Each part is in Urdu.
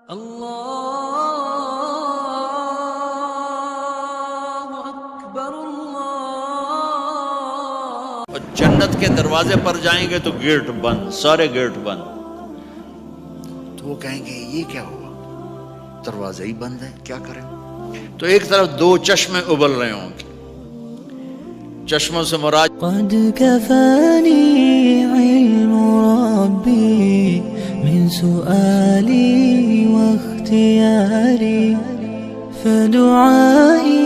اللہ اکبر اللہ۔ اور جنت کے دروازے پر جائیں گے تو گیٹ بند، سارے گیٹ بند۔ تو وہ کہیں گے یہ کیا ہوا، دروازے ہی بند ہے، کیا کریں؟ تو ایک طرف دو چشمے ابل رہے ہوں گے، چشموں سے مراد قد كفاني علم ربي من سؤالي واختياري فدعائي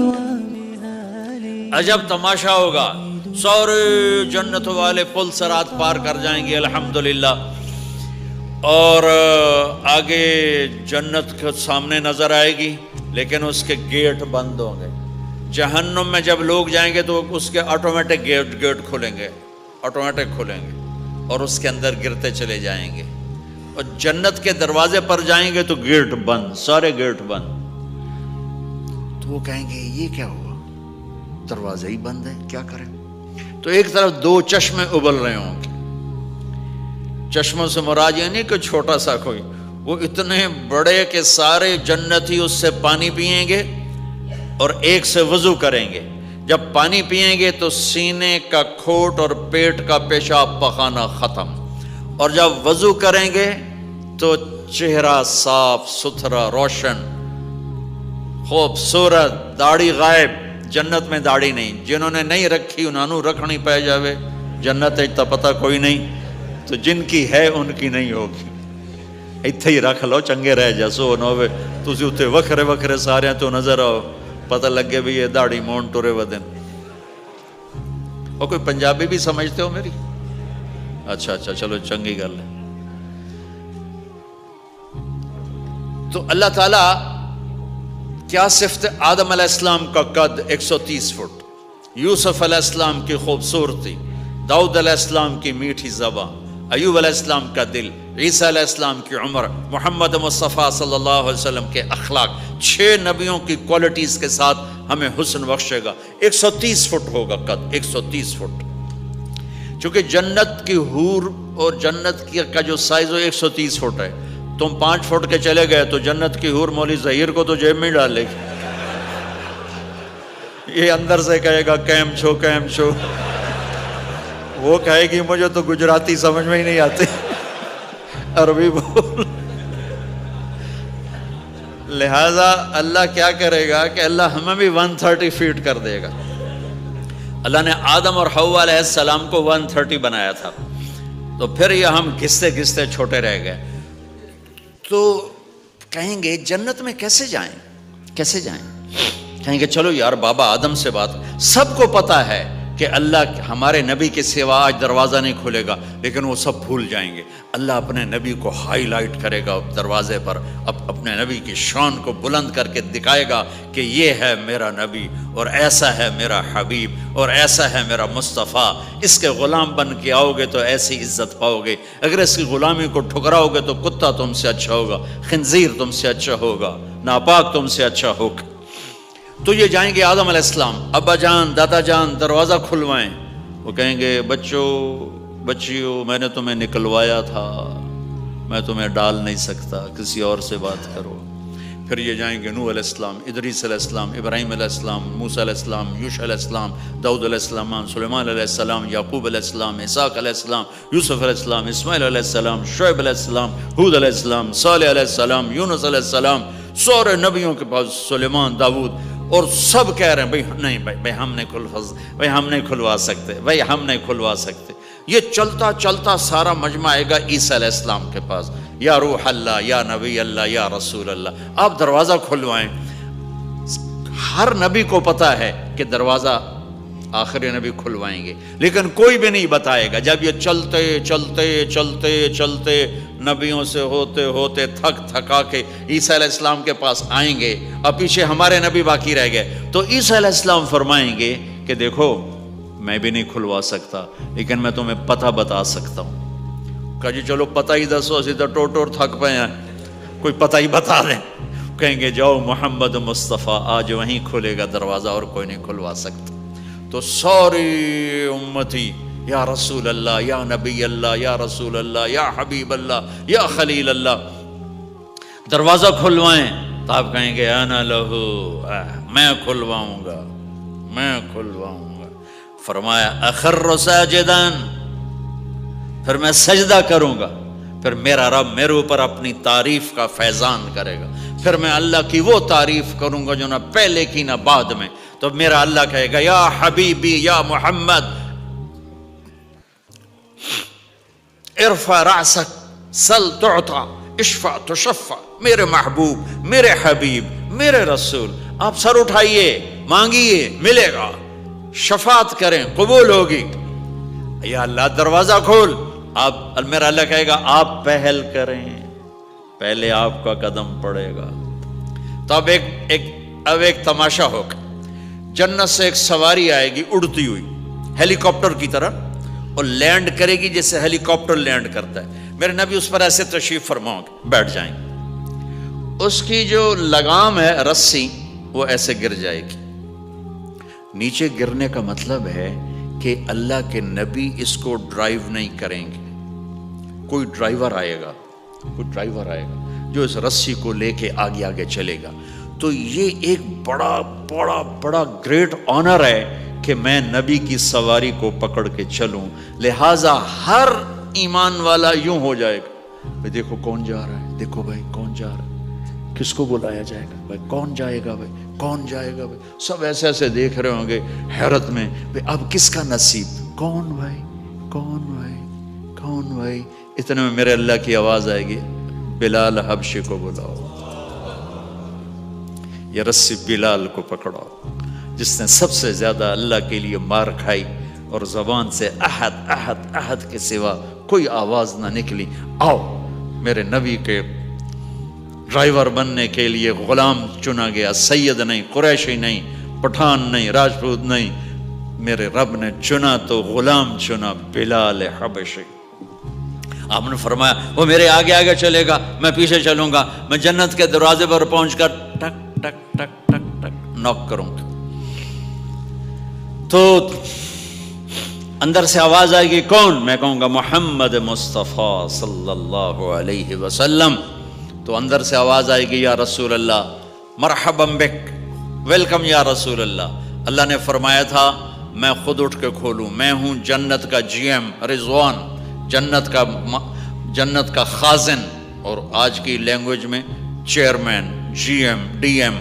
وبهالي۔ عجب تماشا ہوگا، سارے جنت والے پل صراط پار کر جائیں گے الحمدللہ، اور آگے جنت کے سامنے نظر آئے گی لیکن اس کے گیٹ بند ہوں گے۔ جہنم میں جب لوگ جائیں گے تو اس کے آٹومیٹک گیٹ کھولیں گے، آٹومیٹک کھولیں گے اور اس کے اندر گرتے چلے جائیں گے۔ اور جنت کے دروازے پر جائیں گے تو گیٹ بند، سارے گیٹ بند۔ تو وہ کہیں گے یہ کیا ہوا، دروازے ہی بند ہے، کیا کریں؟ تو ایک طرف دو چشمے ابل رہے ہوں گے، چشموں سے مراد یہ نہیں کہ چھوٹا سا کوئی، وہ اتنے بڑے کہ سارے جنتی اس سے پانی پئیں گے اور ایک سے وضو کریں گے۔ جب پانی پئیں گے تو سینے کا کھوٹ اور پیٹ کا پیشاب پخانا ختم، اور جب وضو کریں گے تو چہرہ صاف ستھرا روشن خوبصورت، داڑھی غائب۔ جنت میں داڑھی نہیں، جنہوں نے نہیں رکھی انہوں نے رکھنی پہ جاوے، جنت تا پتہ کوئی نہیں، تو جن کی ہے ان کی نہیں ہوگی۔ اتھے ہی رکھ لو، چنگے رہ جاسو نہ ہوئے تسی اتھے وکھرے وکھرے سارے تو نظر آؤ، پتہ لگے بھی یہ داڑھی مون ٹورے ودن۔ اور کوئی پنجابی بھی سمجھتے ہو میری؟ اچھا چلو چنگی گل ہے۔ تو اللہ تعالیٰ کیا صفت آدم علیہ السلام کا قد 130 فٹ، یوسف علیہ السلام کی خوبصورتی، داؤد علیہ السلام کی میٹھی زبان، ایوب علیہ السلام کا دل، عیسیٰ علیہ السلام کی عمر، محمد مصطفیٰ صلی اللہ علیہ وسلم کے اخلاق، 6 نبیوں کی کوالٹیز کے ساتھ ہمیں حسن بخشے گا۔ 130 فٹ ہوگا قد، 130 فٹ۔ چونکہ جنت کی حور اور جنت کا جو سائز ہو 130 فٹ ہے، تم 5 فٹ کے چلے گئے تو جنت کی حور مولوی ظہیر کو تو جیب میں ڈال لے گی، یہ اندر سے کہے گا کیم چھو کیم چھو، وہ کہے گی مجھے تو گجراتی سمجھ میں ہی نہیں آتی، عربی بول۔ لہذا اللہ کیا کرے گا کہ اللہ ہمیں بھی 130 فیٹ کر دے گا۔ اللہ نے آدم اور حوا علیہ السلام کو 130 بنایا تھا، تو پھر یہ ہم گھستے گھستے چھوٹے رہ گئے۔ تو کہیں گے جنت میں کیسے جائیں، کیسے جائیں؟ کہیں گے چلو یار بابا آدم سے بات، سب کو پتا ہے کہ اللہ ہمارے نبی کے سوا آج دروازہ نہیں کھلے گا، لیکن وہ سب بھول جائیں گے۔ اللہ اپنے نبی کو ہائی لائٹ کرے گا دروازے پر، اپنے نبی کی شان کو بلند کر کے دکھائے گا کہ یہ ہے میرا نبی، اور ایسا ہے میرا حبیب، اور ایسا ہے میرا مصطفیٰ۔ اس کے غلام بن کے آؤ گے تو ایسی عزت پاؤ گے، اگر اس کی غلامی کو ٹھکراؤ گے تو کتا تم سے اچھا ہوگا، خنزیر تم سے اچھا ہوگا، ناپاک تم سے اچھا ہوگا۔ تو یہ جائیں گے آدم علیہ السلام، ابا جان دادا جان دروازہ کھلوائیں۔ وہ کہیں گے بچوں بچیوں میں نے تمہیں نکلوایا تھا، میں تمہیں ڈال نہیں سکتا، کسی اور سے بات کرو۔ پھر یہ جائیں گے نوح علیہ السلام، ادریس علیہ السلام، ابراہیم علیہ السلام، موسیٰ علیہ السلام، یوشع علیہ السلام، داؤد علیہ السلام، سلیمان علیہ السلام، یعقوب علیہ السلام، اسحاق علیہ السلام، یوسف علیہ السلام، اسماعیل علیہ السلام، شعیب علیہ السلام، ہود علیہ السلام، صالح علیہ السلام، یونس علیہ السلام، سارے نبیوں کے پاس، سلیمان، داؤد، اور سب کہہ رہے ہیں بھائی نہیں بھائی ہم نہیں کھلوا سکتے، بھائی ہم نہیں کھلوا سکتے۔ یہ چلتا چلتا سارا مجمع آئے گا عیسیٰ علیہ السلام کے پاس، یا روح اللہ، یا نبی اللہ، یا رسول اللہ، آپ دروازہ کھلوائیں۔ ہر نبی کو پتا ہے کہ دروازہ آخری نبی کھلوائیں گے، لیکن کوئی بھی نہیں بتائے گا۔ جب یہ چلتے چلتے چلتے چلتے نبیوں سے ہوتے ہوتے تھک تھکا کے عیسیٰ علیہ السلام کے پاس آئیں گے، اور پیچھے ہمارے نبی باقی رہ گئے، تو عیسیٰ علیہ السلام فرمائیں گے کہ دیکھو میں بھی نہیں کھلوا سکتا، لیکن میں تمہیں پتہ بتا سکتا ہوں۔ کہا جی چلو پتہ ہی دسو، سیدھا ٹوٹ تھک پے ہیں، کوئی پتہ ہی بتا دیں۔ کہیں گے جاؤ محمد مصطفیٰ آج وہیں کھلے گا دروازہ، اور کوئی نہیں کھلوا سکتا۔ تو ساری امتی یا رسول اللہ، یا نبی اللہ، یا رسول اللہ، یا حبیب اللہ، یا خلیل اللہ، دروازہ کھلوائیں تو آپ کہیں گے انا لہو، میں کھلواؤں گا، میں کھلواؤں گا۔ فرمایا اخر ساجدان، پھر میں سجدہ کروں گا، پھر میرا رب میرے اوپر اپنی تعریف کا فیضان کرے گا، پھر میں اللہ کی وہ تعریف کروں گا جو نہ پہلے کی نہ بعد میں۔ تو میرا اللہ کہے گا یا حبیبی یا محمد ارفع رأسک سل تعطا اشفع تشفع، میرے محبوب، میرے حبیب، میرے رسول، آپ سر اٹھائیے، مانگیے، ملے گا، شفاعت کریں، قبول ہوگی۔ یا اللہ دروازہ کھول، آپ، میرا اللہ کہے گا آپ پہل کریں، پہلے آپ کا قدم پڑے گا۔ تو اب ایک تماشا ہوگا، جنت سے ایک سواری آئے گی اڑتی ہوئی ہیلی کاپٹر کی طرح، اور لینڈ کرے گی جیسے ہیلی کاپٹر لینڈ کرتا ہے۔ میرے نبی اس پر ایسے تشریف فرماؤں گے، بیٹھ جائیں گے، اس کی جو لگام ہے رسی وہ ایسے گر جائے گی۔ نیچے گرنے کا مطلب ہے کہ اللہ کے نبی اس کو ڈرائیو نہیں کریں گے، کوئی ڈرائیور آئے گا جو اس رسی کو لے کے آگے آگے چلے گا۔ تو یہ ایک بڑا بڑا بڑا گریٹ آنر ہے کہ میں نبی کی سواری کو پکڑ کے چلوں، لہٰذا ہر ایمان والا یوں ہو جائے گا، بھائی دیکھو کون جا رہا ہے، دیکھو بھائی کون جا رہا ہے، کس کو بلایا جائے گا، بھائی کون جائے گا، بھائی کون جائے گا، بھائی سب ایسے ایسے دیکھ رہے ہوں گے حیرت میں، بھائی اب کس کا نصیب، کون بھائی کون بھائی کون بھائی۔ اتنے میں میرے اللہ کی آواز آئے گی بلال حبشی کو بلاؤ، یہ رسی بلال کو پکڑاؤ، جس نے سب سے زیادہ اللہ کے لیے مار کھائی اور زبان سے احد احد احد کے سوا کوئی آواز نہ نکلی۔ آؤ، میرے نبی کے ڈرائیور بننے کے لیے غلام چنا گیا، سید نہیں، قریشی نہیں، پٹھان نہیں، راجپوت نہیں، میرے رب نے چنا تو غلام چنا، بلال حبشی۔ آپ نے فرمایا وہ میرے آگے آگے چلے گا، میں پیچھے چلوں گا، میں جنت کے دروازے پر پہنچ کر ٹک ٹک ٹک ٹک ٹک نوک کروں گا، تو اندر سے آواز آئے گی کون؟ میں کہوں گا محمد مصطفیٰ صلی اللہ علیہ وسلم۔ تو اندر سے آواز آئے گی یا رسول اللہ، مرحبا بک، ویلکم یا رسول اللہ۔ اللہ نے فرمایا تھا میں خود اٹھ کے کھولوں، میں ہوں جنت کا جی ایم رضوان، جنت کا خازن، اور آج کی لینگویج میں chairman, G M, D M.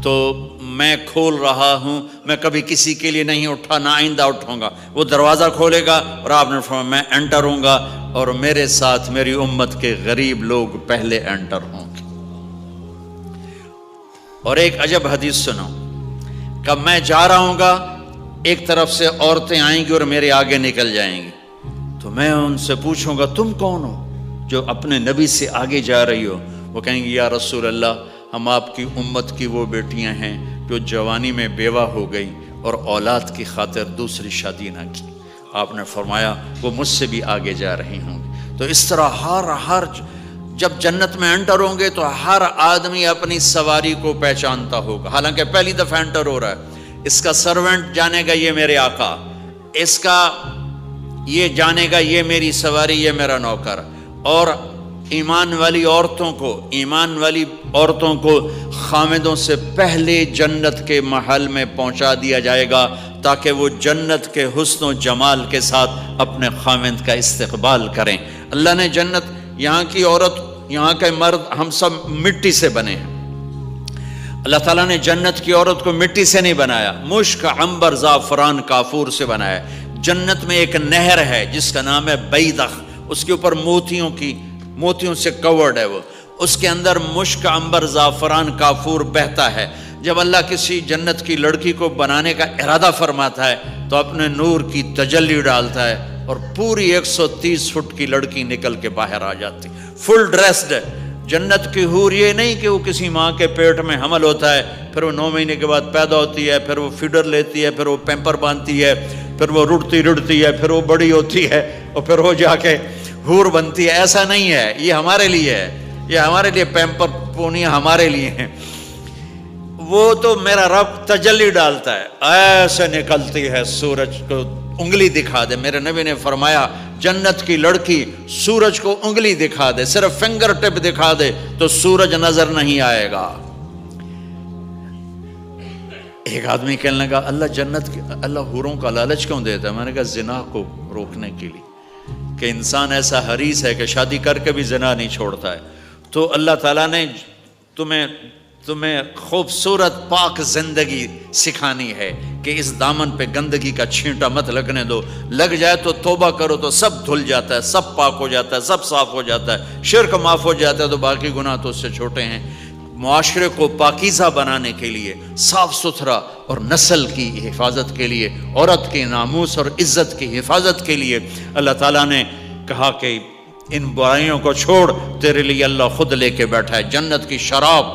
تو میں کھول رہا ہوں، میں کبھی کسی کے لیے نہیں اٹھا، نہ آئندہ اٹھوں گا۔ وہ دروازہ کھولے گا اور آپ نے فرمایا میں انٹر ہوں گا، اور میرے ساتھ میری امت کے غریب لوگ پہلے انٹر ہوں گے۔ اور ایک عجب حدیث سنو، کہ میں جا رہا ہوں گا، ایک طرف سے عورتیں آئیں گی اور میرے آگے نکل جائیں گی، تو میں ان سے پوچھوں گا تم کون ہو جو اپنے نبی سے آگے جا رہی ہو؟ وہ کہیں گی یا رسول اللہ ہم آپ کی امت کی وہ بیٹیاں ہیں جو جوانی میں بیوہ ہو گئی اور اولاد کی خاطر دوسری شادی نہ کی۔ آپ نے فرمایا وہ مجھ سے بھی آگے جا رہی ہوں گی۔ تو اس طرح ہر جب جنت میں انٹر ہوں گے تو ہر آدمی اپنی سواری کو پہچانتا ہوگا، حالانکہ پہلی دفعہ انٹر ہو رہا ہے۔ اس کا سرونٹ جانے گا یہ میرے آقا، اس کا یہ جانے گا یہ میری سواری، یہ میرا نوکر۔ اور ایمان والی عورتوں کو خامدوں سے پہلے جنت کے محل میں پہنچا دیا جائے گا، تاکہ وہ جنت کے حسن و جمال کے ساتھ اپنے خامد کا استقبال کریں۔ اللہ نے جنت، یہاں کی عورت، یہاں کے مرد، ہم سب مٹی سے بنے ہیں۔ اللہ تعالیٰ نے جنت کی عورت کو مٹی سے نہیں بنایا، مشک، عنبر، زعفران، کافور سے بنایا۔ جنت میں ایک نہر ہے جس کا نام ہے بیدخ، اس کے اوپر موتیوں سے کورڈ ہے، وہ اس کے اندر مشک، عنبر، زعفران، کافور بہتا ہے۔ جب اللہ کسی جنت کی لڑکی کو بنانے کا ارادہ فرماتا ہے تو اپنے نور کی تجلی ڈالتا ہے اور پوری 130 فٹ کی لڑکی نکل کے باہر آ جاتی، فل ڈریسڈ ہے۔ جنت کی حور یہ نہیں کہ وہ کسی ماں کے پیٹ میں حمل ہوتا ہے، پھر وہ 9 مہینے کے بعد پیدا ہوتی ہے، پھر وہ فیڈر لیتی ہے، پھر وہ پیمپر باندھتی ہے، پھر وہ رڑتی ہے، پھر وہ بڑی ہوتی ہے اور پھر وہ جا کے حور بنتی ہے۔ ایسا نہیں ہے، یہ ہمارے لیے ہے، یہ ہمارے لیے پیمپر پونیاں ہمارے لیے ہیں۔ وہ تو میرا رب تجلی ڈالتا ہے، ایسے نکلتی ہے، سورج کو انگلی دکھا دے۔ میرے نبی نے فرمایا جنت کی لڑکی سورج کو انگلی دکھا دے، صرف فنگر ٹپ دکھا دے تو سورج نظر نہیں آئے گا۔ ایک آدمی کہنے لگا اللہ حوروں کا لالچ کیوں دیتا ہے؟ میں نے کہا زنا کو روکنے کے لیے، کہ انسان ایسا حریص ہے کہ شادی کر کے بھی زنا نہیں چھوڑتا ہے۔ تو اللہ تعالیٰ نے تمہیں خوبصورت پاک زندگی سکھانی ہے کہ اس دامن پہ گندگی کا چھینٹا مت لگنے دو، لگ جائے تو توبہ کرو تو سب دھل جاتا ہے، سب پاک ہو جاتا ہے، سب صاف ہو جاتا ہے، شرک معاف ہو جاتا ہے، تو باقی گناہ تو اس سے چھوٹے ہیں۔ معاشرے کو پاکیزہ بنانے کے لیے، صاف ستھرا اور نسل کی حفاظت کے لیے، عورت کے ناموس اور عزت کی حفاظت کے لیے اللہ تعالیٰ نے کہا کہ ان برائیوں کو چھوڑ، تیرے لیے اللہ خود لے کے بیٹھا ہے جنت کی شراب۔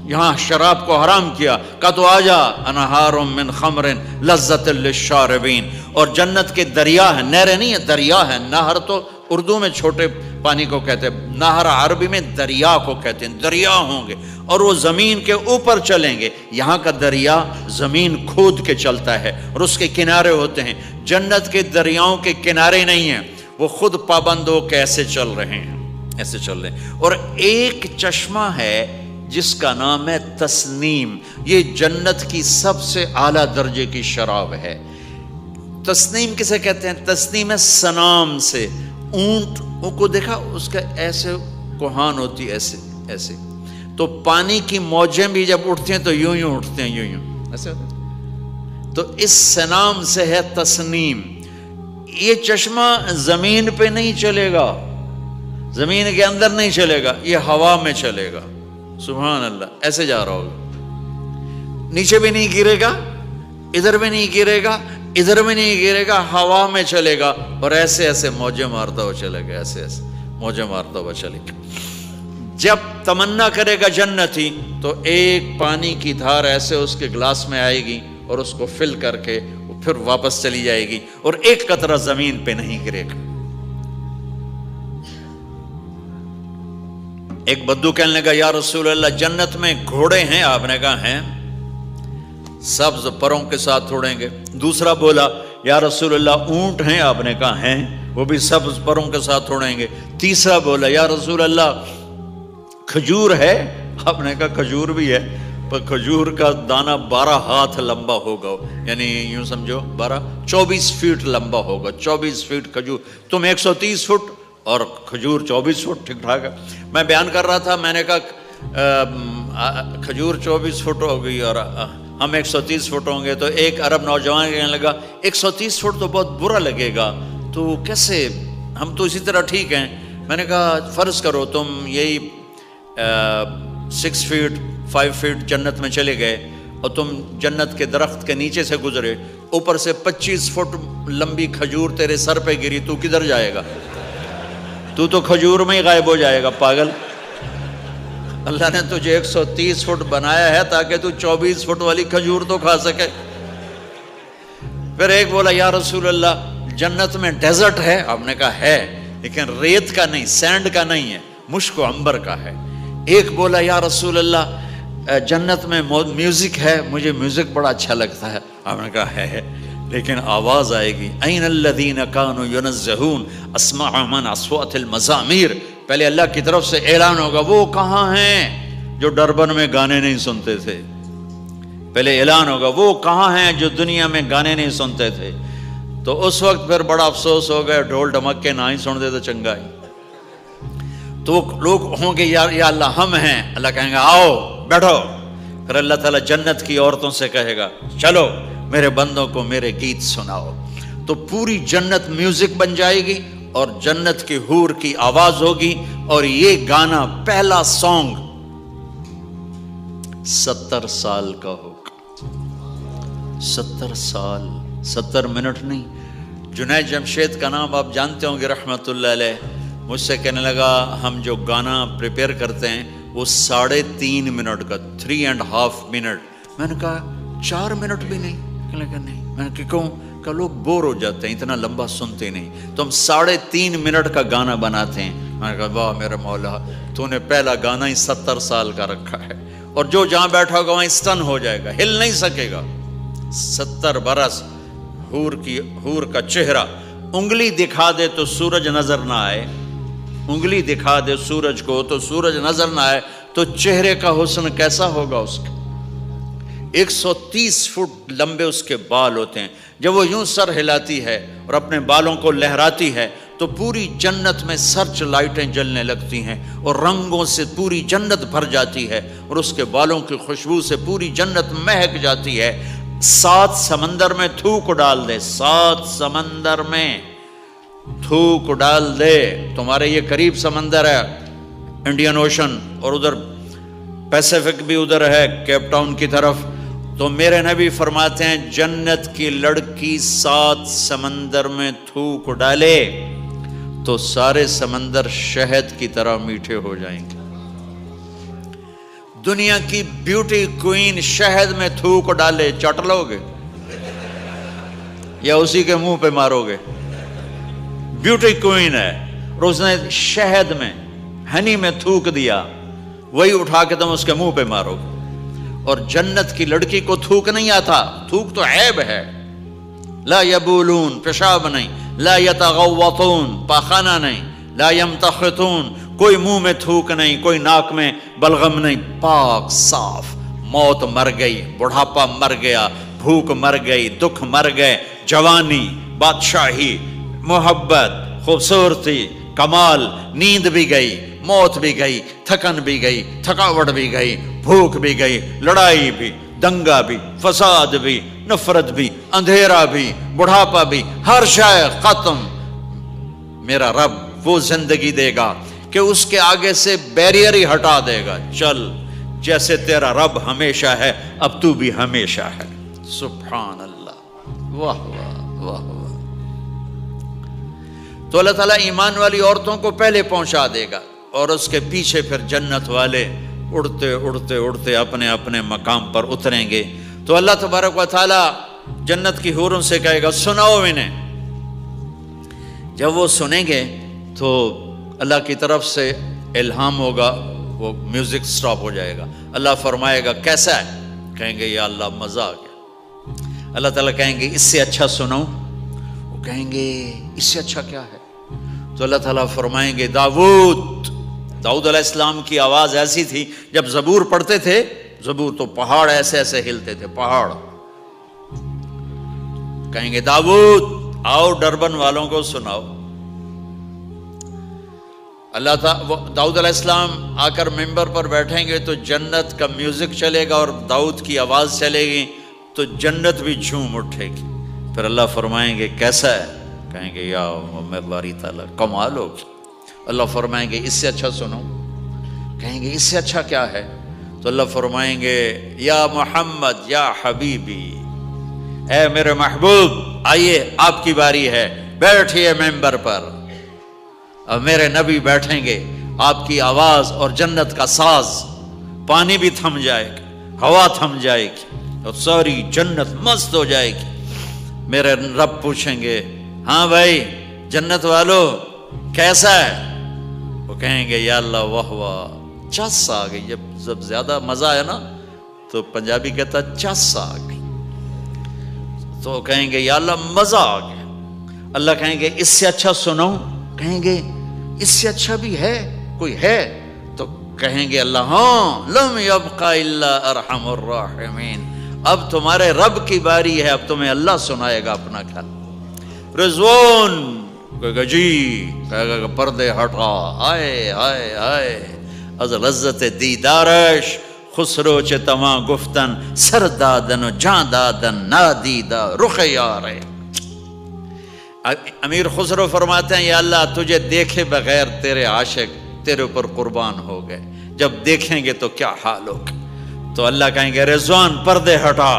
یہاں شراب کو حرام کیا، کہا تو آجا انہار من خمر لذت للشاربین، اور جنت کے دریا ہیں، نہریں نہیں ہیں، دریا ہیں۔ نہر تو اردو میں چھوٹے پانی کو کہتے ہیں، نہر عربی میں دریا کو کہتے ہیں، دریا ہوں گے اور وہ زمین کے اوپر چلیں گے۔ یہاں کا دریا زمین کھود کے چلتا ہے اور اس کے کنارے ہوتے ہیں۔ جنت کے دریاؤں کے کنارے نہیں ہیں، وہ خود پابند ہو کے ایسے چل رہے ہیں، ایسے چل رہے ہیں۔ اور ایک چشمہ ہے جس کا نام ہے تسنیم، یہ جنت کی سب سے اعلیٰ درجے کی شراب ہے۔ تسنیم کسے کہتے ہیں؟ تسنیم ہے سنام سے، اونٹ کو دیکھا اس کا ایسے کوہان ہوتی ایسے ایسے، تو پانی کی موجیں بھی جب اٹھتی ہیں تو یوں یوں اٹھتے ہیں، یوں یوں ایسے ہوتے ہیں۔ تو اس سنام سے ہے تسنیم۔ یہ چشمہ زمین پہ نہیں چلے گا، زمین کے اندر نہیں چلے گا، یہ ہوا میں چلے گا۔ سبحان اللہ، ایسے جا رہا ہوگا، نیچے بھی نہیں گرے گا، ادھر بھی نہیں گرے گا، ادھر بھی نہیں گرے گا، ہوا میں چلے گا اور ایسے ایسے موجیں مارتا ہوا چلے گا، ایسے ایسے موجیں مارتا ہوا چلے گا۔ جب تمنا کرے گا جنتی تو ایک پانی کی دھار ایسے اس کے گلاس میں آئے گی اور اس کو فل کر کے پھر واپس چلی جائے گی اور ایک قطرہ زمین پہ نہیں گرے گا۔ ایک بدو کہنے لگا یا رسول اللہ جنت میں گھوڑے ہیں؟ آپ نے کہا ہیں، سبز پروں کے ساتھ اڑیں گے۔ دوسرا بولا یا رسول اللہ اونٹ ہیں؟ آپ نے کہا ہیں، وہ بھی سبز پروں کے ساتھ اڑیں گے۔ تیسرا بولا یا رسول اللہ کھجور ہے؟ آپ نے کہا کھجور بھی ہے، پر کھجور کا دانہ 12 ہاتھ لمبا ہوگا، یعنی یوں سمجھو 24 فٹ لمبا ہوگا، 24 فٹ کھجور، تم 130 فٹ اور کھجور 24 فٹ، ٹھیک ٹھاک ہے۔ میں بیان کر رہا تھا، میں نے کہا کھجور 24 فٹ ہو گئی اور ہم 130 فٹ ہوں گے، تو ایک عرب نوجوان کہنے لگا 130 فٹ تو بہت برا لگے گا، تو کیسے، ہم تو اسی طرح ٹھیک ہیں۔ میں نے کہا فرض کرو تم یہی 6 فٹ 5 فٹ جنت میں چلے گئے اور تم جنت کے درخت کے نیچے سے گزرے، اوپر سے 25 فٹ لمبی کھجور تیرے سر پہ گری، تو کدھر جائے گا؟ تو کھجور میں ہی غائب ہو جائے گا، پاگل۔ اللہ نے تجھے 130 فٹ بنایا ہے تاکہ تو 24 فٹ والی کھجور تو کھا سکے۔ پھر ایک بولا یا رسول اللہ جنت میں ڈیزرٹ ہے؟ آپ نے کہا ہے، لیکن ریت کا نہیں، سینڈ کا نہیں ہے، مشک و عنبر کا ہے۔ ایک بولا یا رسول اللہ جنت میں میوزک ہے؟ مجھے میوزک بڑا اچھا لگتا ہے۔ آپ نے کہا ہے، لیکن آواز آئے گی این الذین کانوا ینزہون اسمع من اصوات المزامیر، پہلے اللہ کی طرف سے اعلان ہوگا وہ کہاں ہیں جو ڈربن میں گانے نہیں سنتے تھے، پہلے اعلان ہوگا وہ کہاں ہیں جو دنیا میں گانے نہیں سنتے تھے۔ تو اس وقت پھر بڑا افسوس ہو گیا، ڈھول ڈھمکے نہ ہی سن دے تو چنگا ہی۔ تو لوگ ہوں گے یا اللہ ہم ہیں، اللہ کہیں گا آؤ بیٹھو، پھر اللہ تعالیٰ جنت کی عورتوں سے کہے گا چلو میرے بندوں کو میرے گیت سناؤ، تو پوری جنت میوزک بن جائے گی اور جنت کی حور کی آواز ہوگی، اور یہ گانا پہلا سانگ 70 سال کا ہوگا۔ 70 سال، 70 منٹ نہیں۔ جنید جمشید کا نام آپ جانتے ہوں گے رحمت اللہ علیہ، مجھ سے کہنے لگا ہم جو گانا پریپیئر کرتے ہیں وہ 3.5 منٹ کا، 3.5 منٹ۔ میں نے کہا 4 منٹ بھی نہیں؟ کہنے لگا نہیں۔ میں نے کہا کیوں؟ کہ لوگ بور ہو جاتے ہیں، اتنا لمبا سنتے نہیں، تو ہم 3.5 منٹ کا گانا بناتے ہیں۔ میں نے کہا واہ میرے مولا، تو نے پہلا گانا ہی 70 سال کا رکھا ہے، اور جو جہاں بیٹھا ہوگا وہیں اسٹن ہو جائے گا، ہل نہیں سکے گا۔ 70 برس حور کا چہرہ انگلی دکھا دے تو سورج نظر نہ آئے، انگلی دکھا دے سورج کو تو سورج نظر نہ آئے، تو چہرے کا حسن کیسا ہوگا اس کا؟ 130 فٹ لمبے اس کے بال ہوتے ہیں، جب وہ یوں سر ہلاتی ہے اور اپنے بالوں کو لہراتی ہے تو پوری جنت میں سرچ لائٹیں جلنے لگتی ہیں اور رنگوں سے پوری جنت بھر جاتی ہے، اور اس کے بالوں کی خوشبو سے پوری جنت مہک جاتی ہے۔ 7 سمندر میں تھوک ڈال دے، 7 سمندر میں تھوک ڈال دے، تمہارے یہ قریب سمندر ہے انڈین اوشن، اور ادھر پیسیفک بھی ادھر ہے کیپ ٹاؤن کی طرف، تو میرے نبی فرماتے ہیں جنت کی لڑکی 7 سمندر میں تھوک ڈالے تو سارے سمندر شہد کی طرح میٹھے ہو جائیں گے۔ دنیا کی بیوٹی کوئین شہد میں تھوک ڈالے، چٹ لو گے یا اسی کے منہ پہ مارو گے؟ بیوٹی کوئین ہے اور اس نے شہد میں ہنی میں تھوک دیا، وہی اٹھا کے تم اس کے منہ پہ مارو گے۔ اور جنت کی لڑکی کو تھوک نہیں آتا، تھوک تو عیب ہے، لا یبولون پیشاب نہیں، لا یتغوطون پاخانہ نہیں، لا یمتخطون کوئی منہ میں تھوک نہیں، کوئی ناک میں بلغم نہیں، پاک صاف۔ موت مر گئی، بڑھاپا مر گیا، بھوک مر گئی، دکھ مر گئے، جوانی، بادشاہی، محبت، خوبصورتی، کمال، نیند بھی گئی، موت بھی گئی، تھکن بھی گئی، تھکاوٹ بھی گئی، بھوک بھی گئی، لڑائی بھی، دنگا بھی، فساد بھی، نفرت بھی، اندھیرا بھی، بڑھاپا بھی، ہر شے ختم۔ میرا رب وہ زندگی دے گا کہ اس کے آگے سے بیریئر ہی ہٹا دے گا، چل جیسے تیرا رب ہمیشہ ہے اب تو بھی ہمیشہ ہے۔ سبحان اللہ، واہ واہ واہ واہ۔ تو اللہ تعالیٰ ایمان والی عورتوں کو پہلے پہنچا دے گا اور اس کے پیچھے پھر جنت والے اڑتے اڑتے اڑتے اپنے اپنے مقام پر اتریں گے۔ تو اللہ تبارک و تعالیٰ جنت کی حوروں سے کہے گا سناؤ انہیں۔ جب وہ سنیں گے تو اللہ کی طرف سے الہام ہوگا، وہ میوزک سٹاپ ہو جائے گا، اللہ فرمائے گا کیسا ہے؟ کہیں گے یا اللہ مزہ آ گیا۔ اللہ تعالیٰ کہیں گے اس سے اچھا سناؤں؟ وہ کہیں گے اس سے اچھا کیا ہے؟ تو اللہ تعالیٰ فرمائیں گے داؤد علیہ السلام کی آواز ایسی تھی، جب زبور پڑھتے تھے، زبور تو پہاڑ ایسے ایسے ہلتے تھے، پہاڑ۔ کہیں گے داؤد آؤ ڈربن والوں کو سناؤ۔ اللہ تعالیٰ داؤد علیہ السلام آ کر ممبر پر بیٹھیں گے تو جنت کا میوزک چلے گا اور داؤد کی آواز چلے گی تو جنت بھی جھوم اٹھے گی۔ پھر اللہ فرمائیں گے کیسا ہے؟ کہیں گے یا میں باری تعالیٰ کمال ہوگی۔ اللہ فرمائیں گے اس سے اچھا سنو؟ کہیں گے اس سے اچھا کیا ہے؟ تو اللہ فرمائیں گے یا محمد یا حبیبی، اے میرے محبوب آئیے آپ کی باری ہے، بیٹھیے ممبر پر۔ اب میرے نبی بیٹھیں گے، آپ کی آواز اور جنت کا ساز، پانی بھی تھم جائے گا، ہوا تھم جائے گی اور ساری جنت مست ہو جائے گی۔ میرے رب پوچھیں گے ہاں بھائی جنت والو کیسا ہے؟ وہ کہیں گے یا اللہ واہ واہ، چس آ گئی۔ جب زیادہ مزہ ہے نا تو پنجابی کہتا چس آ گئی، تو کہیں گے یا اللہ مزہ آ گیا۔ اللہ کہیں گے اس سے اچھا سنو؟ کہیں گے اس سے اچھا بھی ہے کوئی ہے؟ تو کہیں گے اللہ ہاں لم یبقى الا ارحم الراحمین، اب تمہارے رب کی باری ہے، اب تمہیں اللہ سنائے گا اپنا خیال۔ رضوان کہے گا جی، کہے گا پردے ہٹا، آئے آئے آئے از لذت دیدارش خسرو چه تما گفتن سر دادن و جان دادن نادیدہ رخ یارے۔ امیر خسرو فرماتے ہیں یا اللہ تجھے دیکھے بغیر تیرے عاشق تیرے اوپر قربان ہو گئے، جب دیکھیں گے تو کیا حال ہوگا؟ تو اللہ کہیں گے رضوان پردے ہٹا،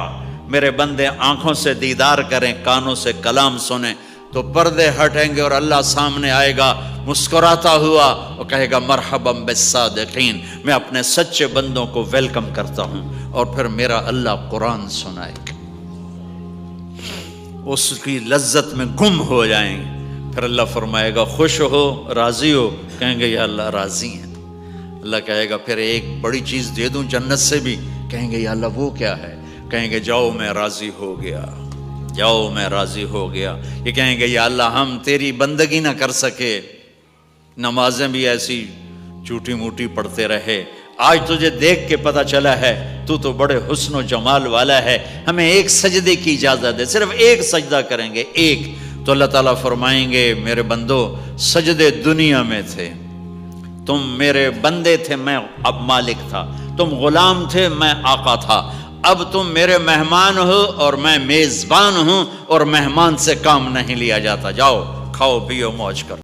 میرے بندے آنکھوں سے دیدار کریں، کانوں سے کلام سنیں، تو پردے ہٹیں گے اور اللہ سامنے آئے گا مسکراتا ہوا اور کہے گا مرحبا بالصادقین، میں اپنے سچے بندوں کو ویلکم کرتا ہوں۔ اور پھر میرا اللہ قرآن سنائے گا، اس کی لذت میں گم ہو جائیں گے۔ پھر اللہ فرمائے گا خوش ہو، راضی ہو؟ کہیں گے یا اللہ راضی ہیں۔ اللہ کہے گا پھر ایک بڑی چیز دے دوں جنت سے بھی؟ کہیں گے یا اللہ وہ کیا ہے؟ کہیں گے جاؤ میں راضی ہو گیا، جاؤ میں راضی ہو گیا. یہ کہیں گے یا اللہ ہم تیری بندگی نہ کر سکے, نمازیں بھی ایسی چوٹی موٹی پڑھتے رہے, آج تجھے دیکھ کے پتہ چلا ہے تو بڑے حسن و جمال والا ہے, ہمیں ایک سجدے کی اجازت ہے, صرف ایک سجدہ کریں گے, ایک. تو اللہ تعالیٰ فرمائیں گے میرے بندو سجدے دنیا میں تھے, تم میرے بندے تھے, میں اب مالک تھا, تم غلام تھے, میں آقا تھا, اب تم میرے مہمان ہو اور میں میزبان ہوں, اور مہمان سے کام نہیں لیا جاتا, جاؤ کھاؤ پیو موج کرو.